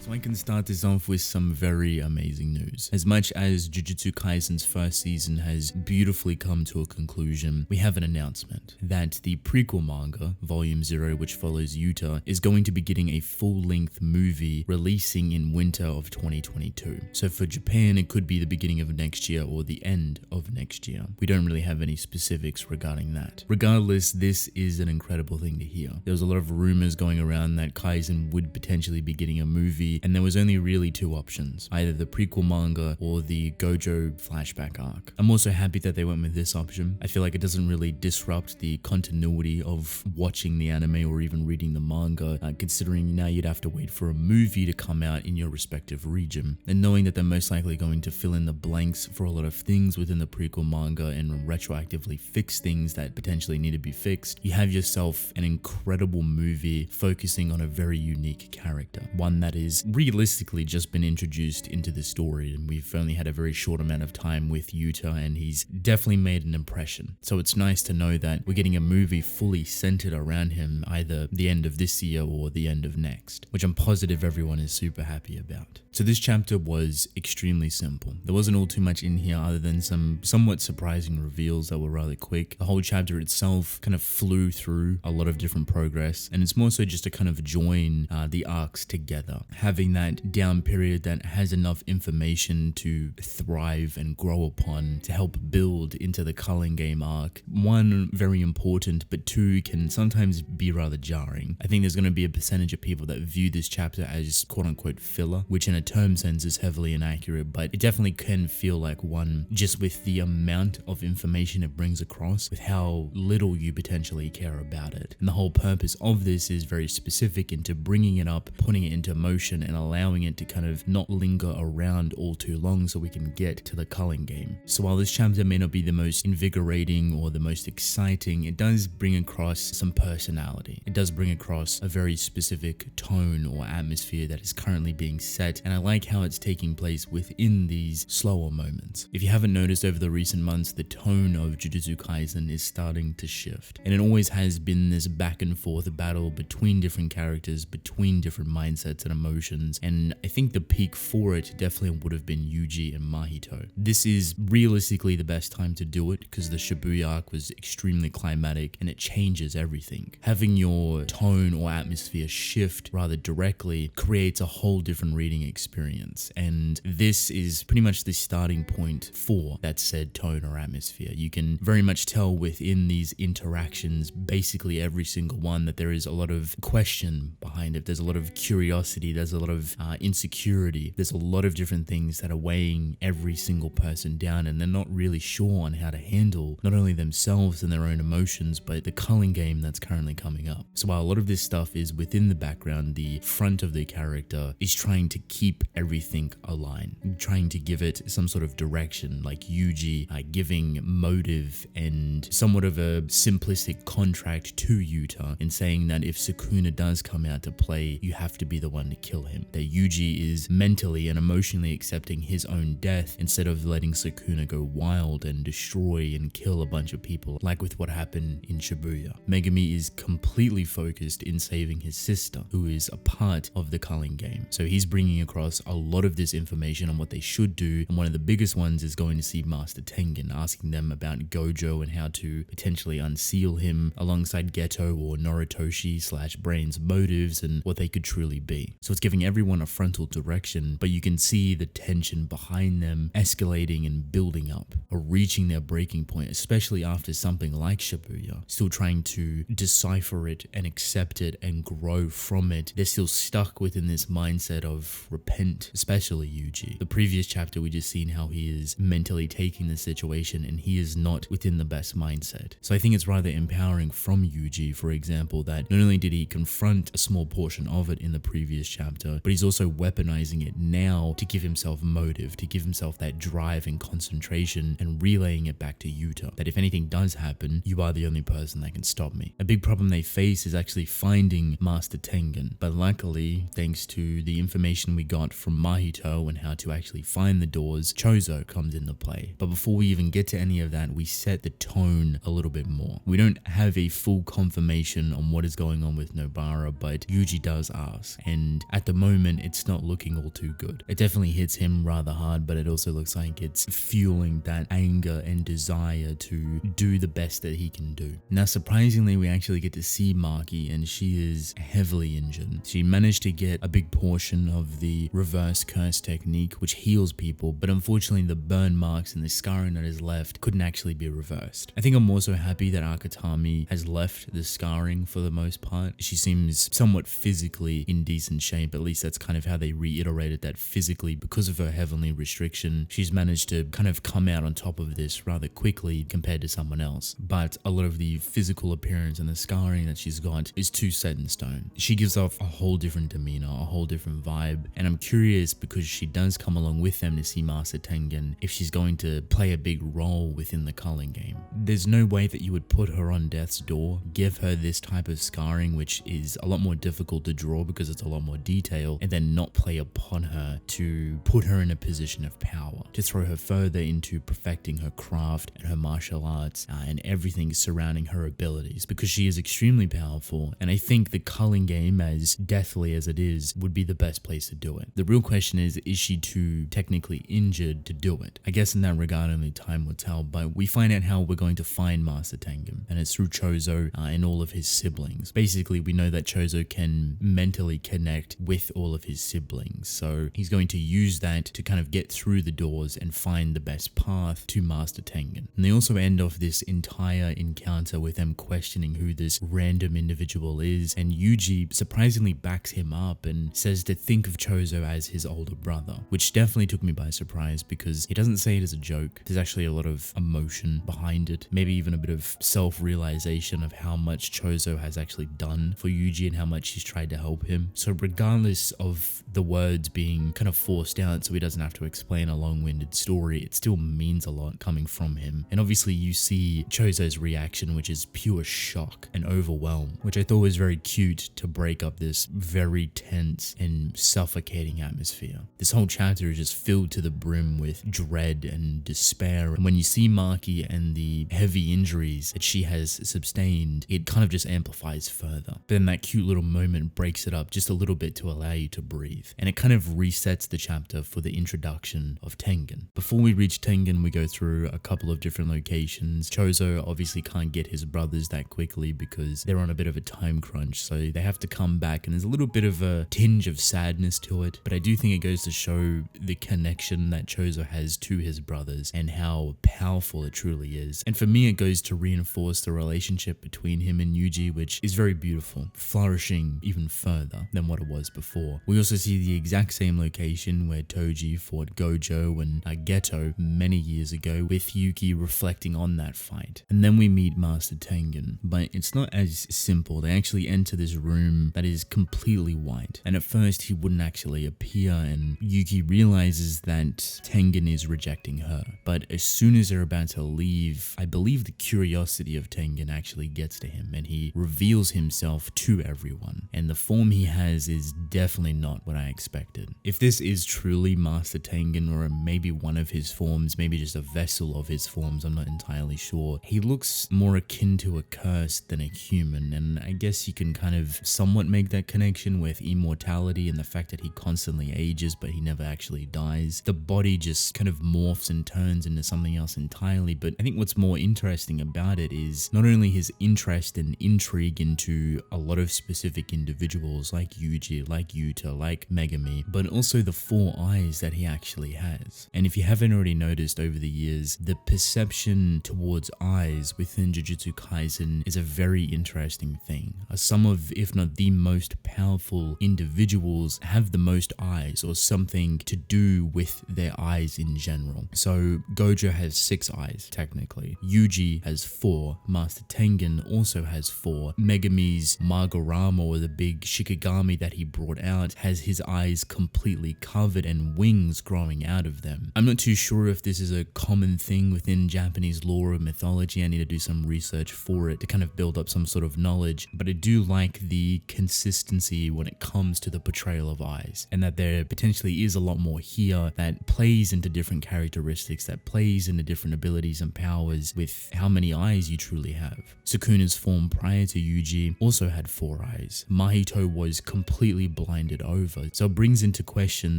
So I can start this off with some very amazing news. As much as Jujutsu Kaisen's first season has beautifully come to a conclusion, we have an announcement that the prequel manga, Volume 0, which follows Yuta, is going to be getting a full-length movie releasing in winter of 2022. So for Japan, it could be the beginning of next year or the end of next year. We don't really have any specifics regarding that. Regardless, this is an incredible thing to hear. There was a lot of rumors going around that Kaisen would potentially be getting a movie, and there was only really two options, either the prequel manga or the Gojo flashback arc. I'm also happy that they went with this option. I feel like it doesn't really disrupt the continuity of watching the anime or even reading the manga, considering now you'd have to wait for a movie to come out in your respective region, and knowing that they're most likely going to fill in the blanks for a lot of things within the prequel manga and retroactively fix things that potentially need to be fixed. You have yourself an incredible movie focusing on a very unique character, one that is realistically just been introduced into the story, and we've only had a very short amount of time with Yuta, and he's definitely made an impression. So it's nice to know that we're getting a movie fully centered around him, either the end of this year or the end of next, which I'm positive everyone is super happy about. So this chapter was extremely simple. There wasn't all too much in here other than some somewhat surprising reveals that were rather quick. The whole chapter itself kind of flew through a lot of different progress, and it's more so just to kind of join the arcs together, having that down period that has enough information to thrive and grow upon to help build into the culling game arc. One, very important, but two, can sometimes be rather jarring. I think there's going to be a percentage of people that view this chapter as quote-unquote filler, which in a term sense is heavily inaccurate, but it definitely can feel like one, just with the amount of information it brings across, with how little you potentially care about it. And the whole purpose of this is very specific into bringing it up, putting it into motion, and allowing it to kind of not linger around all too long so we can get to the culling game. So while this chapter may not be the most invigorating or the most exciting, it does bring across some personality. It does bring across a very specific tone or atmosphere that is currently being set, and I like how it's taking place within these slower moments. If you haven't noticed over the recent months, the tone of Jujutsu Kaisen is starting to shift, and it always has been this back and forth battle between different characters, between different mindsets and emotions, and I think the peak for it definitely would have been Yuji and Mahito. This is realistically the best time to do it because the Shibuya arc was extremely climatic and it changes everything. Having your tone or atmosphere shift rather directly creates a whole different reading experience, and this is pretty much the starting point for that said tone or atmosphere. You can very much tell within these interactions, basically every single one, that there is a lot of question behind it. There's a lot of curiosity, there's a lot of insecurity, there's a lot of different things that are weighing every single person down, and they're not really sure on how to handle not only themselves and their own emotions, but the culling game that's currently coming up. So while a lot of this stuff is within the background, the front of the character is trying to keep everything aligned, trying to give it some sort of direction, like Yuji giving motive and somewhat of a simplistic contract to Yuta and saying that if Sukuna does come out to play, you have to be the one to kill him. That Yuji is mentally and emotionally accepting his own death instead of letting Sukuna go wild and destroy and kill a bunch of people, like with what happened in Shibuya. Megumi is completely focused in saving his sister, who is a part of the culling game. So he's bringing across a lot of this information on what they should do, and one of the biggest ones is going to see Master Tengen, asking them about Gojo and how to potentially unseal him alongside Geto or Noritoshi/Brain's motives and what they could truly be. So it's giving everyone a frontal direction, but you can see the tension behind them escalating and building up or reaching their breaking point, especially after something like Shibuya. Still trying to decipher it and accept it and grow from it. They're still stuck within this mindset of repent, especially Yuji. The previous chapter we just seen how he is mentally taking the situation and he is not within the best mindset. So I think it's rather empowering from Yuji, for example, that not only did he confront a small portion of it in the previous chapter, but he's also weaponizing it now to give himself motive, to give himself that drive and concentration, and relaying it back to Yuta, that if anything does happen, you are the only person that can stop me. A big problem they face is actually finding Master Tengen, but luckily, thanks to the information we got from Mahito and how to actually find the doors, Choso comes into play. But before we even get to any of that, we set the tone a little bit more. We don't have a full confirmation on what is going on with Nobara, but Yuji does ask, and at the the moment it's not looking all too good. It definitely hits him rather hard, but it also looks like it's fueling that anger and desire to do the best that he can do. Now surprisingly, we actually get to see Maki, and she is heavily injured. She managed to get a big portion of the reverse curse technique, which heals people, but unfortunately the burn marks and the scarring that is left couldn't actually be reversed. I think I'm also happy that Akutami has left the scarring for the most part. She seems somewhat physically in decent shape, at least that's kind of how they reiterated that physically, because of her heavenly restriction, she's managed to kind of come out on top of this rather quickly compared to someone else. But a lot of the physical appearance and the scarring that she's got is too set in stone. She gives off a whole different demeanor, a whole different vibe, and I'm curious, because she does come along with them to see Master Tengen, if she's going to play a big role within the culling game. There's no way that you would put her on death's door, give her this type of scarring, which is a lot more difficult to draw because it's a lot more detail, and then not play upon her to put her in a position of power, to throw her further into perfecting her craft and her martial arts and everything surrounding her abilities, because she is extremely powerful, and I think the culling game, as deathly as it is, would be the best place to do it. The real question is she too technically injured to do it? I guess in that regard only time will tell, but we find out how we're going to find Master Tengen, and it's through Choso and all of his siblings. Basically, we know that Choso can mentally connect with all of his siblings, so he's going to use that to kind of get through the doors and find the best path to Master Tengen. And they also end off this entire encounter with them questioning who this random individual is, and Yuji surprisingly backs him up and says to think of Choso as his older brother, which definitely took me by surprise because he doesn't say it as a joke. There's actually a lot of emotion behind it, maybe even a bit of self-realization of how much Choso has actually done for Yuji and how much he's tried to help him. So regardless of the words being kind of forced out so he doesn't have to explain a long-winded story, it still means a lot coming from him. And obviously you see Choso's reaction, which is pure shock and overwhelm, which I thought was very cute to break up this very tense and suffocating atmosphere. This whole chapter is just filled to the brim with dread and despair, and when you see Maki and the heavy injuries that she has sustained, it kind of just amplifies further. But then that cute little moment breaks it up just a little bit to allow you to breathe, and it kind of resets the chapter for the introduction of Tengen. Before we reach Tengen, we go through a couple of different locations. Choso obviously can't get his brothers that quickly because they're on a bit of a time crunch, so they have to come back, and there's a little bit of a tinge of sadness to it, but I do think it goes to show the connection that Choso has to his brothers and how powerful it truly is. And for me, it goes to reinforce the relationship between him and Yuji, which is very beautiful, flourishing even further than what it was before. We also see the exact same location where Toji fought Gojo and Geto many years ago, with Yuki reflecting on that fight. And then we meet Master Tengen, but it's not as simple. They actually enter this room that is completely white, and at first he wouldn't actually appear, and Yuki realizes that Tengen is rejecting her. But as soon as they're about to leave, I believe the curiosity of Tengen actually gets to him, and he reveals himself to everyone, and the form he has is definitely not what I expected. If this is truly Master Tengen, or maybe one of his forms, maybe just a vessel of his forms, I'm not entirely sure, he looks more akin to a curse than a human, and I guess you can kind of somewhat make that connection with immortality and the fact that he constantly ages but he never actually dies. The body just kind of morphs and turns into something else entirely, but I think what's more interesting about it is not only his interest and intrigue into a lot of specific individuals like Yuji, like Yuta, like Megami, but also the 4 eyes that he actually has. And if you haven't already noticed over the years, the perception towards eyes within Jujutsu Kaisen is a very interesting thing. Some of, if not the most powerful individuals have the most eyes, or something to do with their eyes in general. So Gojo has 6 eyes technically, Yuji has 4, Master Tengen also has 4, Megami's Magorama, or the big Shikigami that he brought out, has his eyes completely covered and wings growing out of them. I'm not too sure if this is a common thing within Japanese lore or mythology. I need to do some research for it to kind of build up some sort of knowledge, but I do like the consistency when it comes to the portrayal of eyes, and that there potentially is a lot more here that plays into different characteristics, that plays into different abilities and powers with how many eyes you truly have. Sukuna's form prior to Yuji also had 4 eyes. Mahito was completely blinded over. So it brings into question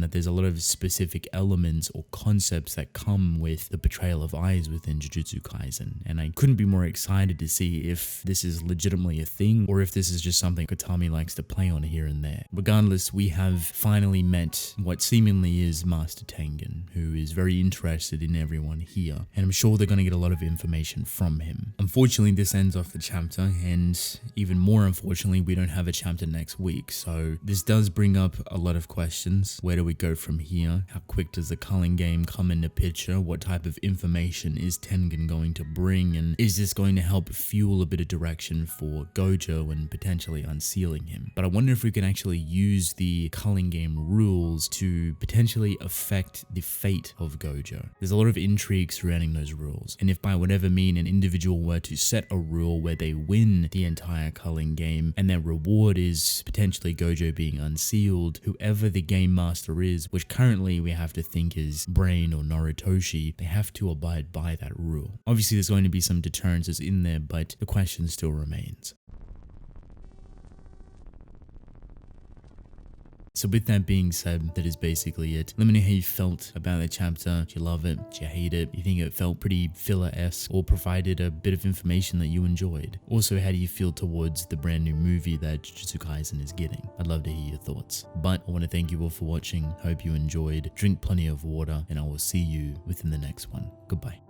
that there's a lot of specific elements or concepts that come with the portrayal of eyes within Jujutsu Kaisen, and I couldn't be more excited to see if this is legitimately a thing or if this is just something Katami likes to play on here and there. Regardless, we have finally met what seemingly is Master Tengen, who is very interested in everyone here, and I'm sure they're going to get a lot of information from him. Unfortunately, this ends off the chapter, and even more unfortunately, we don't have a chapter next week, so this does bring up a lot of questions. Where do we go from here? How quick does the culling game come into picture? What type of information is Tengen going to bring, and is this going to help fuel a bit of direction for Gojo and potentially unsealing him? But I wonder if we can actually use the culling game rules to potentially affect the fate of Gojo. There's a lot of intrigue surrounding those rules, and if by whatever mean an individual were to set a rule where they win the entire culling game and their reward is potentially Gojo being unsealed, whoever the game master is, which currently we have to think is Brain or Noritoshi, they have to abide by that rule. Obviously there's going to be some deterrences in there, but the question still remains. So with that being said, that is basically it. Let me know how you felt about the chapter. Did you love it? Did you hate it? Do you think it felt pretty filler-esque or provided a bit of information that you enjoyed? Also, how do you feel towards the brand new movie that Jujutsu Kaisen is getting? I'd love to hear your thoughts. But I want to thank you all for watching. Hope you enjoyed. Drink plenty of water, and I will see you within the next one. Goodbye.